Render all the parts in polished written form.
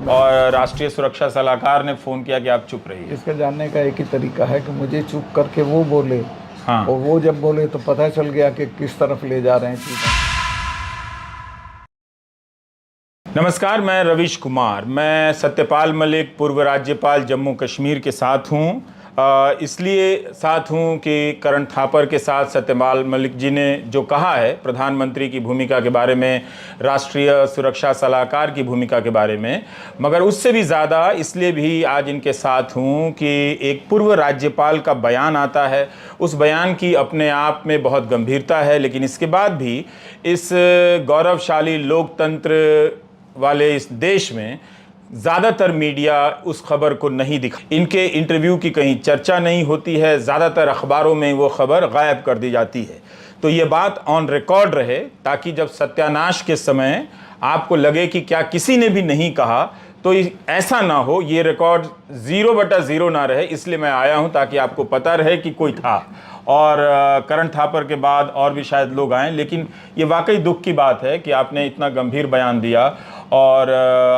और राष्ट्रीय सुरक्षा सलाहकार ने फ़ोन किया कि आप चुप रहिए। इसका जानने का एक ही तरीका है कि मुझे चुप करके वो बोले। हाँ, और वो जब बोले तो पता चल गया कि किस तरफ ले जा रहे हैं चीज़ें। नमस्कार, मैं रवीश कुमार। मैं सत्यपाल मलिक, पूर्व राज्यपाल जम्मू कश्मीर के साथ हूँ। इसलिए साथ हूँ कि करण थापर के साथ सत्यपाल मलिक जी ने जो कहा है प्रधानमंत्री की भूमिका के बारे में, राष्ट्रीय सुरक्षा सलाहकार की भूमिका के बारे में, मगर उससे भी ज़्यादा इसलिए भी आज इनके साथ हूँ कि एक पूर्व राज्यपाल का बयान आता है। उस बयान की अपने आप में बहुत गंभीरता है, लेकिन इसके बाद भी इस गौरवशाली लोकतंत्र वाले इस देश में ज़्यादातर मीडिया उस खबर को नहीं दिखा, इनके इंटरव्यू की कहीं चर्चा नहीं होती है, ज़्यादातर अखबारों में वो खबर गायब कर दी जाती है। तो ये बात ऑन रिकॉर्ड रहे, ताकि जब सत्यानाश के समय आपको लगे कि क्या किसी ने भी नहीं कहा, तो ऐसा ना हो, ये रिकॉर्ड 0/0 ना रहे। इसलिए मैं आया हूँ ताकि आपको पता रहे कि कोई था। और करण थापर के बाद और भी शायद लोग आएँ, लेकिन ये वाकई दुख की बात है कि आपने इतना गंभीर बयान दिया। और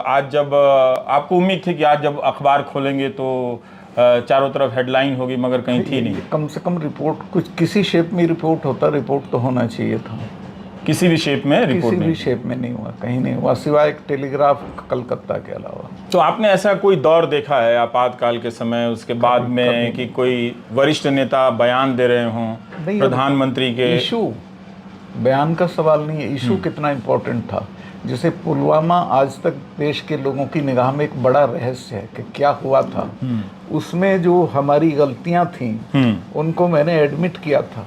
आज जब आपको उम्मीद थी कि आज जब अखबार खोलेंगे तो चारों तरफ हेडलाइन होगी, मगर कहीं थी नहीं। कम से कम रिपोर्ट, कुछ किसी शेप में रिपोर्ट होता, रिपोर्ट तो होना चाहिए था। किसी भी शेप में रिपोर्ट किसी भी शेप में नहीं हुआ, कहीं नहीं हुआ, सिवाय एक टेलीग्राफ कलकत्ता के अलावा। तो आपने ऐसा कोई दौर देखा है आपातकाल के समय, उसके बाद में कि कोई वरिष्ठ नेता बयान दे रहे हों प्रधानमंत्री के? इशू बयान का सवाल नहीं है, इशू कितना इम्पोर्टेंट था। जैसे पुलवामा आज तक देश के लोगों की निगाह में एक बड़ा रहस्य है कि क्या हुआ था। उसमें जो हमारी गलतियां थीं उनको मैंने एडमिट किया था।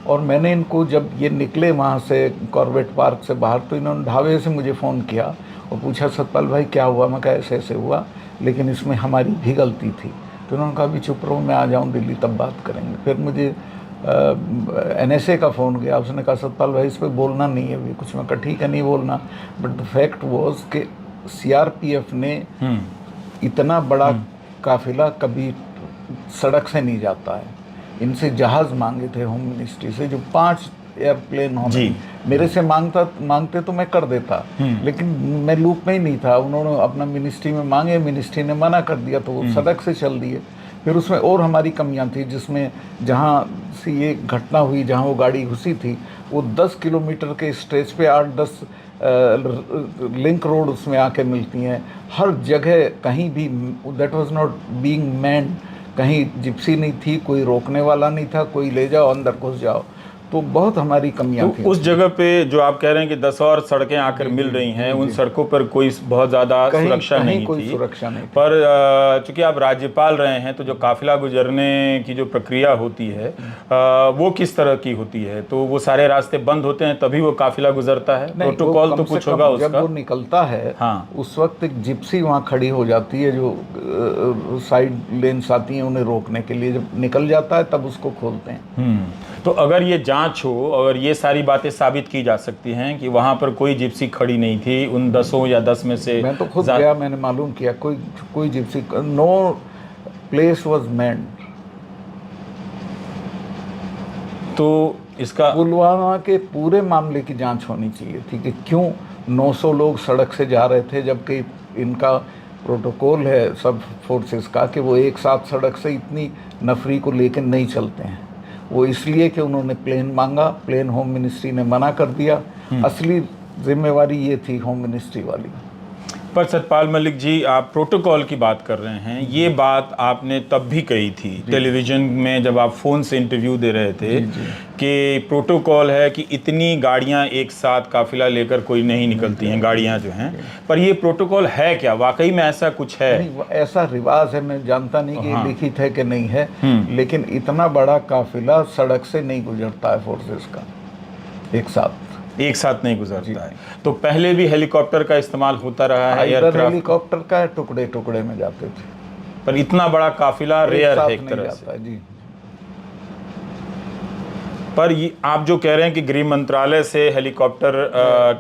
और मैंने इनको, जब ये निकले वहाँ से कॉर्बेट पार्क से बाहर, तो इन्होंने ढाबे से मुझे फ़ोन किया और पूछा सतपाल भाई क्या हुआ। मैं कहा ऐसे ऐसे हुआ, लेकिन इसमें हमारी भी गलती थी। तो उन्होंने कहा अभी चुप रहो, मैं आ जाऊँ दिल्ली तब बात करेंगे। फिर मुझे NSA का फ़ोन गया, उसने कहा सतपाल भाई इस पर बोलना नहीं है अभी कुछ। मैं कहा ठीक है नहीं बोलना। बट द फैक्ट वॉज कि CRPF ने इतना बड़ा काफिला कभी सड़क से नहीं जाता है। इनसे जहाज़ मांगे थे होम मिनिस्ट्री से, जो 5 एयरप्लेन होने, मेरे से मांगते तो मैं कर देता, लेकिन मैं लूप में ही नहीं था। उन्होंने अपना मिनिस्ट्री में मांगे, मिनिस्ट्री ने मना कर दिया, तो वो सड़क से चल दिए। फिर उसमें और हमारी कमियां थी, जिसमें जहाँ से ये घटना हुई, जहाँ वो गाड़ी घुसी थी, वो 10 किलोमीटर के स्ट्रेच पे 8-10 लिंक रोड उसमें आके मिलती हैं। हर जगह कहीं भी that was not being manned, कहीं जिप्सी नहीं थी, कोई रोकने वाला नहीं था, कोई ले जाओ अंदर घुस जाओ। तो बहुत हमारी कमियां थी। उस जगह पे जो आप कह रहे हैं कि 10 और सड़कें आकर मिल रही हैं, उन सड़कों पर कोई बहुत ज़्यादा सुरक्षा नहीं कोई थी। सुरक्षा नहीं थी। पर चूंकि आप राज्यपाल रहे हैं, तो जो काफिला गुजरने की जो प्रक्रिया होती है वो किस तरह की होती है? तो वो सारे रास्ते बंद होते हैं तभी वो काफिला गुजरता है? प्रोटोकॉल तो कुछ होगा उसका। जब वो निकलता है, हाँ, उस वक्त एक जिप्सी वहाँ खड़ी हो जाती है, जो साइड लेन्स आती हैं उन्हें रोकने के लिए। जब निकल जाता है तब उसको खोलते हैं। तो अगर ये जांच हो और ये सारी बातें साबित की जा सकती हैं कि वहाँ पर कोई जिप्सी खड़ी नहीं थी उन 10 या 10 में से, मैं तो खुद गया, मैंने मालूम किया कोई gypsy, no place was manned. तो इसका पुलवामा के पूरे मामले की जांच होनी चाहिए थी कि क्यों 900 लोग सड़क से जा रहे थे, जबकि इनका प्रोटोकॉल है सब फोर्सेस का कि वो एक साथ सड़क से इतनी नफरी को लेकर नहीं चलते हैं। वो इसलिए कि उन्होंने प्लेन मांगा, प्लेन होम मिनिस्ट्री ने मना कर दिया। असली जिम्मेवारी ये थी होम मिनिस्ट्री वाली। पर सतपाल मलिक जी, आप प्रोटोकॉल की बात कर रहे हैं, ये बात आपने तब भी कही थी टेलीविजन में जब आप फ़ोन से इंटरव्यू दे रहे थे कि प्रोटोकॉल है कि इतनी गाड़ियां एक साथ काफिला लेकर कोई नहीं निकलती हैं गाड़ियां जो हैं। पर ये प्रोटोकॉल है क्या? वाकई में ऐसा कुछ है? नहीं, ऐसा रिवाज है, मैं जानता नहीं कि लिखित है कि नहीं है, लेकिन इतना बड़ा काफिला सड़क से नहीं गुजरता है फोर्सेस का एक साथ नहीं गुजरता है। तो पहले भी हेलीकॉप्टर का इस्तेमाल होता रहा है, हेलीकॉप्टर का टुकड़े टुकड़े में जाते थे, पर इतना बड़ा काफिला रेयर है एक तरह से। जी। पर ये आप जो कह रहे हैं कि गृह मंत्रालय से हेलीकॉप्टर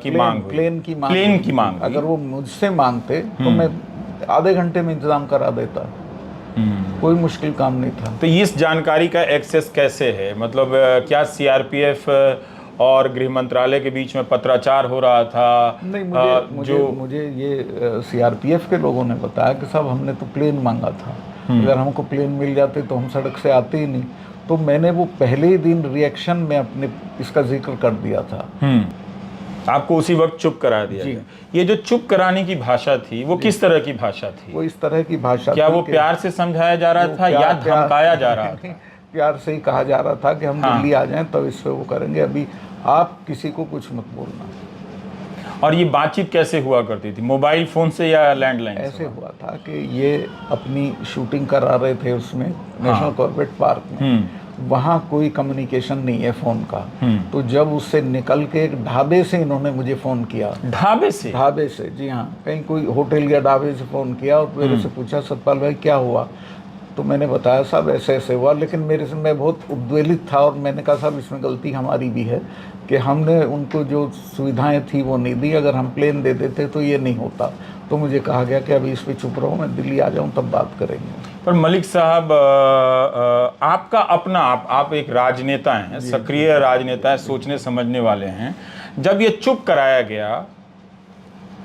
की मांग हुई, प्लेन की मांग, अगर वो मुझसे मांगते तो मैं आधे घंटे में इंतजाम करा देता, कोई मुश्किल काम नहीं था। तो इस जानकारी का एक्सेस कैसे है? मतलब क्या CRPF और गृह मंत्रालय के बीच में पत्राचार हो रहा था। नहीं, मुझे ये सीआरपीएफ के लोगों ने बताया कि साहब हमने तो प्लेन मांगा था, अगर हमको प्लेन मिल जाते तो हम सड़क से आते ही नहीं। तो मैंने वो पहले ही दिन रिएक्शन में अपने इसका जिक्र कर दिया था। आपको उसी वक्त चुप करा दिया गया। ये जो चुप कराने की भाषा थी वो किस तरह की भाषा थी? वो इस तरह की भाषा क्या वो प्यार से समझाया जा रहा था या धमकाया जा रहा था? प्यार से ही कहा जा रहा था कि हम दिल्ली आ जाएं तब इस पे वो करेंगे, अभी आप किसी को कुछ मत बोलना। और ये बातचीत कैसे हुआ करती थी, मोबाइल फोन से या लैंडलाइन? ऐसे हुआ था कि ये अपनी शूटिंग करा रहे थे उसमें नेशनल कॉर्बेट पार्क में, वहाँ कोई कम्युनिकेशन नहीं है फ़ोन का। तो जब उससे निकल के एक ढाबे से इन्होंने मुझे फ़ोन किया। ढाबे से, जी हाँ, कहीं कोई होटल या ढाबे से फ़ोन किया और मेरे से पूछा सतपाल भाई क्या हुआ? तो मैंने बताया साहब ऐसे ऐसे हुआ, लेकिन मैं बहुत उद्वेलित था और मैंने कहा साहब इसमें गलती हमारी भी है कि हमने उनको जो सुविधाएं थी वो नहीं दी, अगर हम प्लेन दे देते तो ये नहीं होता। तो मुझे कहा गया कि अभी इस पे चुप रहो, मैं दिल्ली आ जाऊं तब बात करेंगे। पर मलिक साहब, आपका अपना आप एक राजनेता हैं, सक्रिय राजनेता हैं, सोचने समझने वाले हैं। जब ये चुप कराया गया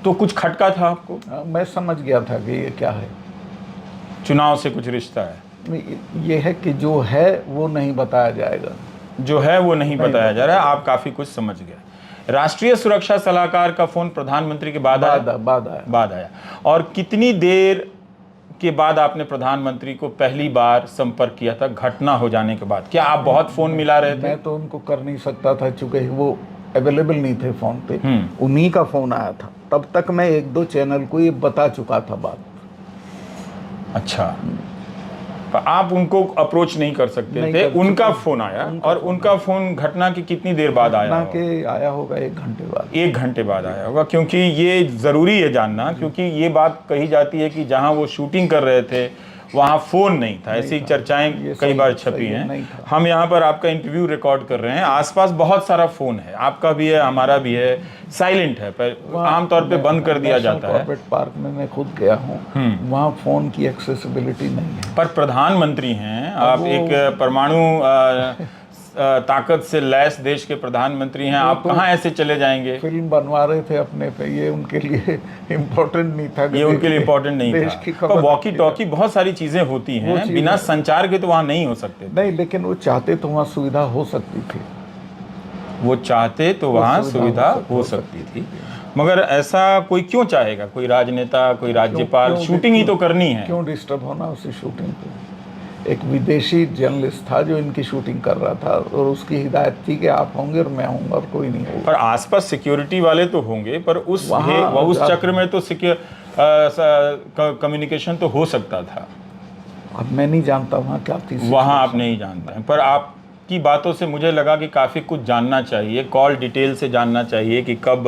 तो कुछ खटका था आपको? मैं समझ गया था कि ये क्या है, चुनाव से कुछ रिश्ता है। ये है कि जो है वो नहीं बताया जाएगा, जो है वो नहीं बताया जा रहा है। आप काफी कुछ समझ गए। राष्ट्रीय सुरक्षा सलाहकार का फोन प्रधानमंत्री के बाद आया। और कितनी देर के बाद आपने प्रधानमंत्री को पहली बार संपर्क किया था घटना हो जाने के बाद? क्या आप बहुत फोन मिला रहे थे? मैं तो उनको कर नहीं सकता था चूंकि वो अवेलेबल नहीं थे फोन पे। उन्हीं का फोन आया था, तब तक मैं 1-2 चैनल को ये बता चुका था बात। अच्छा, आप उनको अप्रोच नहीं कर सकते थे, उनका फोन आया। और उनका फोन घटना की कितनी देर बाद आया? आया होगा 1 घंटे बाद। 1 घंटे बाद आया होगा, क्योंकि ये ज़रूरी है जानना, क्योंकि ये बात कही जाती है कि जहां वो शूटिंग कर रहे थे वहाँ फ़ोन नहीं था। ऐसी चर्चाएं कई बार छपी हैं। हम यहाँ पर आपका इंटरव्यू रिकॉर्ड कर रहे हैं, आसपास बहुत सारा फ़ोन है, आपका भी है, हमारा भी है, साइलेंट है, पर आमतौर पे बंद कर दिया जाता है। कॉर्बेट पार्क में मैं खुद गया हूँ, वहाँ फ़ोन की एक्सेसिबिलिटी नहीं है। पर प्रधानमंत्री हैं आप, एक परमाणु ताकत से लैस देश के प्रधानमंत्री हैं, आप कहाँ ऐसे चले जाएंगे? फिल्म बनवा रहे थे अपने पे, ये उनके लिए इम्पोर्टेंट नहीं था। ये उनके लिए इम्पोर्टेंट नहीं था। पर वॉकी टॉकी बहुत सारी चीजें होती हैं, बिना संचार के तो वहाँ नहीं हो सकते। नहीं, लेकिन वो चाहते तो वहाँ सुविधा हो सकती थी। वो चाहते तो वहाँ सुविधा हो सकती थी, मगर ऐसा कोई क्यों चाहेगा? कोई राजनेता, कोई राज्यपाल, शूटिंग ही तो करनी है। क्यों डिस्टर्ब होना उसी शूटिंग पे? एक विदेशी जर्नलिस्ट था जो इनकी शूटिंग कर रहा था और उसकी हिदायत थी कि आप होंगे और मैं होऊंगा और कोई नहीं होगा। पर आसपास सिक्योरिटी वाले तो होंगे, पर उस चक्र में तो कम्युनिकेशन तो हो सकता था। अब मैं नहीं जानता वहाँ क्या थी, वहाँ आप नहीं जानते हैं, पर आपकी बातों से मुझे लगा कि काफ़ी कुछ जानना चाहिए, कॉल डिटेल से जानना चाहिए कि कब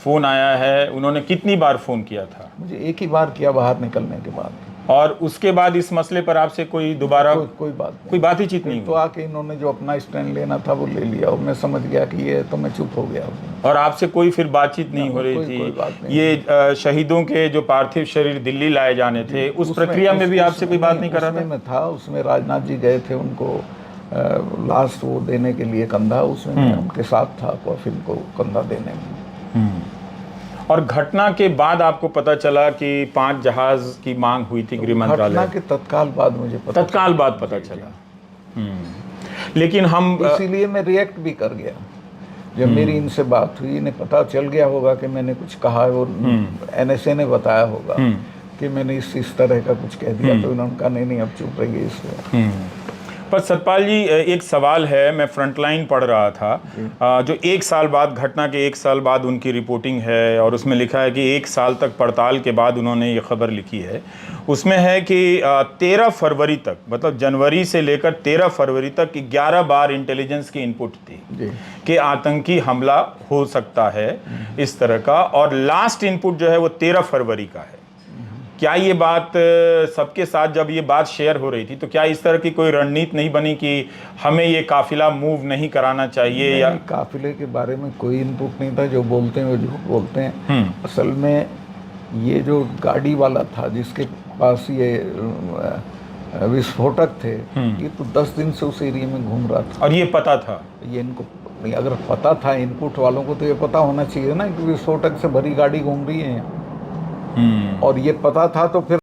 फ़ोन आया है, उन्होंने कितनी बार फ़ोन किया था? मुझे एक ही बार किया बाहर निकलने के बाद। और उसके बाद इस मसले पर आपसे कोई दोबारा कोई बातचीत नहीं। तो आके इन्होंने जो अपना स्टैंड लेना था वो ले लिया और मैं समझ गया कि ये तो मैं चुप हो गया। और आपसे कोई फिर बातचीत नहीं हो रही थी? ये शहीदों के जो पार्थिव शरीर दिल्ली लाए जाने थे, उस प्रक्रिया में भी आपसे कोई बात नहीं कर रहा था? उसमें राजनाथ जी गए थे उनको लास्ट वो देने के लिए कंधा, उसमें मैं उनके साथ था कॉफिन को कंधा देने में। और घटना के बाद आपको पता चला कि 5 जहाज की मांग हुई थी गृह मंत्रालय? घटना के तत्काल बाद मुझे पता चला। लेकिन हम इसीलिए मैं रिएक्ट भी कर गया जब मेरी इनसे बात हुई। इन्हें पता चल गया होगा कि मैंने कुछ कहा, वो NSA ने बताया होगा कि मैंने इस तरह का कुछ कह दिया, तो इन्होंने कहा नहीं अब चुप रहिए इसलिए। पर सतपाल जी, एक सवाल है, मैं फ्रंटलाइन पढ़ रहा था, जो 1 साल बाद, घटना के 1 साल बाद उनकी रिपोर्टिंग है, और उसमें लिखा है कि 1 साल तक पड़ताल के बाद उन्होंने ये खबर लिखी है। उसमें है कि 13 फरवरी तक, मतलब जनवरी से लेकर 13 फरवरी तक 11 बार इंटेलिजेंस की इनपुट थी कि आतंकी हमला हो सकता है इस तरह का, और लास्ट इनपुट जो है वो 13 फरवरी का है। क्या ये बात सबके साथ जब ये बात शेयर हो रही थी तो क्या इस तरह की कोई रणनीति नहीं बनी कि हमें ये काफिला मूव नहीं कराना चाहिए? या काफिले के बारे में कोई इनपुट नहीं था, जो बोलते हैं वो झूठ बोलते हैं। असल में ये जो गाड़ी वाला था जिसके पास ये विस्फोटक थे, ये तो 10 दिन से उस एरिया में घूम रहा था। और ये पता था? ये इनको नहीं, अगर पता था इनपुट वालों को तो ये पता होना चाहिए ना कि 100 टन से भरी गाड़ी घूम रही है यहाँ। और ये पता था तो फिर